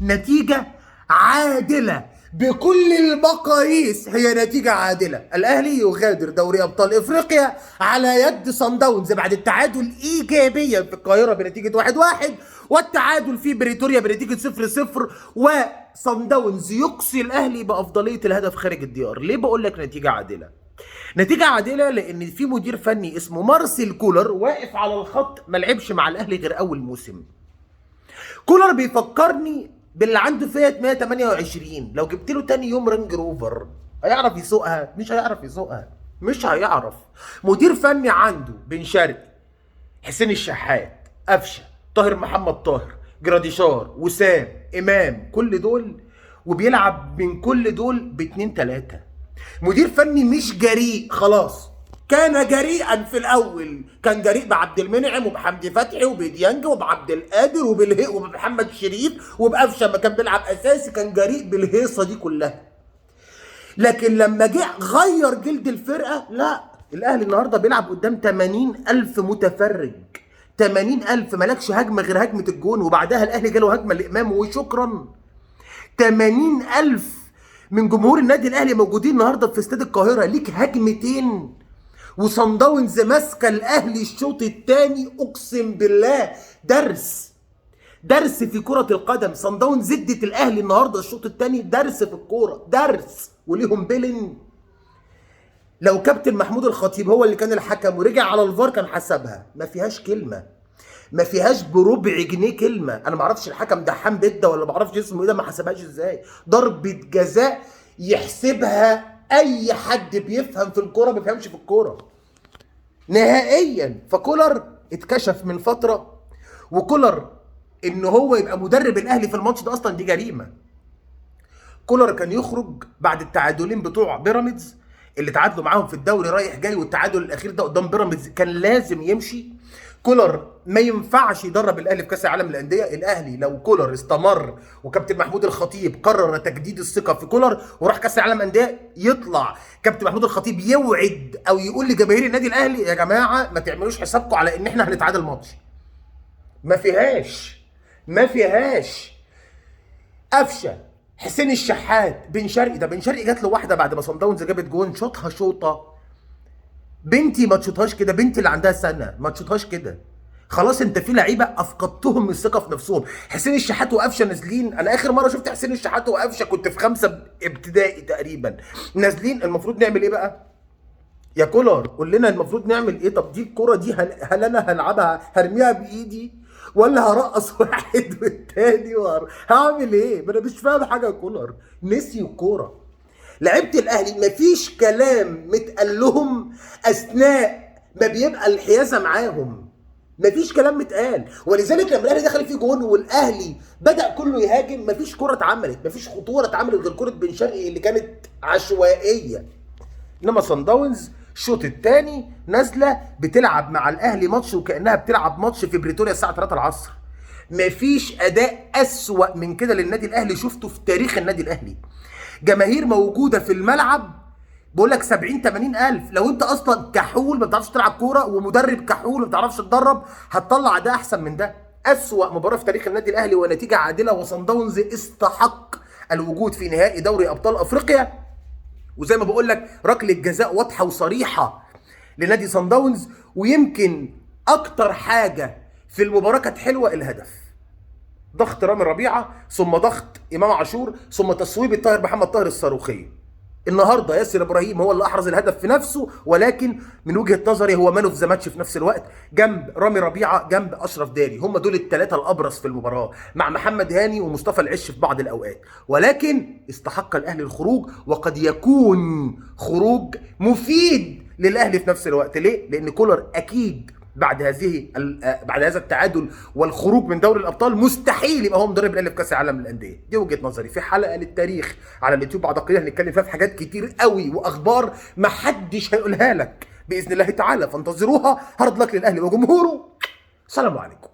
نتيجة عادلة بكل المقاييس، هي نتيجة عادلة. الأهلي يغادر دوري أبطال إفريقيا على يد صن داونز بعد التعادل إيجابيا في القاهرة بنتيجة 1-1 والتعادل في بريتوريا بنتيجة 0-0، وصن داونز يقصي الأهلي بأفضلية الهدف خارج الديار. ليه بقول لك نتيجة عادلة؟ نتيجة عادلة لأن في مدير فني اسمه مارسيل كولر واقف على الخط، ما لعبش مع الأهلي غير أول موسم. كولر بيفكرني باللي عنده فيات 128، لو جبت له تاني يوم رانج روفر هيعرف يسوقها؟ مش هيعرف يسوقها، مش هيعرف. مدير فني عنده بن شرقي، حسين الشحات، قفشه، طاهر محمد طاهر، جراديشار، وسام، امام، كل دول، وبيلعب من كل دول باتنين تلاته. مدير فني مش جريء خلاص. كان جريئا في الاول، كان جريء بعبد المنعم وبحمدي فتحي وبديانج وبعبد القادر وبالهيق وبمحمد شريف وبقفشه ما كان بيلعب اساسي، كان جريء بالهيصه دي كلها. لكن لما جه غير جلد الفرقه، لا، الاهلي النهارده بيلعب قدام 80,000 متفرج. 80,000 مالكش هجمه غير هجمه الجون، وبعدها الاهلي جاله هجمه لامام وشكرا. 80,000 من جمهور النادي الاهلي موجودين النهارده في استاد القاهره، ليك هجمتين. وصن داونز ماسكه الاهلي الشوط الثاني، اقسم بالله درس في كره القدم. صن داونز ادت الاهلي النهارده الشوط الثاني درس في الكوره، درس. وليهم بيلن، لو كابتن محمود الخطيب هو اللي كان الحكم ورجع على الفار كان حسبها، ما فيهاش كلمه، ما فيهاش بربع جنيه كلمه. انا ما اعرفش الحكم ده حام بده ولا ما اعرفش اسمه ايه ده، ما حسبهاش ازاي. ضربه جزاء يحسبها اي حد بيفهم في الكوره، ما بيفهمش في الكوره نهائيا. فكولر اتكشف من فتره، وكولر ان هو يبقى مدرب الاهلي في الماتش ده اصلا دي جريمه. كولر كان يخرج بعد التعادلين بتوع بيراميدز اللي تعادلوا معاهم في الدوري رايح جاي، والتعادل الاخير ده قدام بيراميدز كان لازم يمشي. كولر ما ينفعش يدرب الاهلي في كاس العالم للانديه. الاهلي لو كولر استمر وكابتن محمود الخطيب قرر تجديد الثقه في كولر وراح كاس العالم للانديه، يطلع كابتن محمود الخطيب يوعد او يقول لجماهير النادي الاهلي يا جماعه ما تعملوش حسابكم على ان احنا هنتعادل ماتش. ما فيهاش. قفشه، حسين الشحات، بن شرقي. ده بن شرقي جات له واحده بعد ما صن داونز جابت جون، شاطها شوطه بنتي ما تشوطهاش كده، بنتي اللي عندها سنه ما تشوطهاش كده. خلاص انت في لعيبه افقدتهم الثقه في نفسهم. حسين الشحات وقفشه نازلين، انا اخر مره شفت حسين الشحات وقفشه كنت في 5 ابتدائي تقريبا، نازلين. المفروض نعمل ايه بقى؟ يا كولر قول لنا المفروض نعمل ايه. طب دي الكوره دي هل انا هلعبها هرميها بايدي ولا هرقص واحد والتاني هعمل ايه؟ ما انا مش فاهم حاجه. يا كولر نسي الكوره. لعيبه الاهلي مفيش كلام متقال لهم اثناء ما بيبقى الحيازه معاهم، مفيش كلام متقال. ولذلك لما الاهلي دخل فيه جون والاهلي بدا كله يهاجم، مفيش كوره اتعملت، مفيش خطوره اتعملت غير كوره بن شرقي اللي كانت عشوائيه. انما صن داونز الشوط الثاني نازله بتلعب مع الاهلي ماتش وكانها بتلعب ماتش في بريتوريا الساعه 3 العصر. مفيش اداء اسوأ من كده للنادي الاهلي شفته في تاريخ النادي الاهلي. جماهير موجوده في الملعب، بقول لك 70-80 الف. لو انت اصلا كحول ما بتعرفش تلعب كوره ومدرب كحول ما بتعرفش تدرب، هتطلع ده احسن من ده. اسوأ مباراه في تاريخ النادي الاهلي ونتيجه عادله، وصن داونز استحق الوجود في نهائي دوري ابطال افريقيا. وزي ما بقول لك ركله جزاء واضحه وصريحه لنادي صن داونز. ويمكن اكتر حاجه في المباراه كانت حلوه الهدف، ضغط رامي ربيعه ثم ضغط امام عاشور ثم تصويب الطاهر محمد طاهر الصاروخيه. النهارده ياسر ابراهيم هو اللي احرز الهدف في نفسه، ولكن من وجهه نظري هو مان اوف ذا ماتش في نفس الوقت، جنب رامي ربيعه جنب اشرف داري. هم دول الثلاثه الابرز في المباراه مع محمد هاني ومصطفى العش في بعض الاوقات. ولكن استحق الاهلي الخروج، وقد يكون خروج مفيد للاهلي في نفس الوقت. ليه؟ لان كولر اكيد بعد هذا التعادل والخروج من دوري الابطال مستحيل يبقى هو مدرب الاهلي في كاس العالم للانديه. دي وجهه نظري. في حلقه للتاريخ على اليوتيوب بعد قليل هنتكلم فيها في حاجات كتير قوي واخبار ما حدش هيقولها لك باذن الله تعالى، فانتظروها. هارد لك للاهلي وجمهوره. السلام عليكم.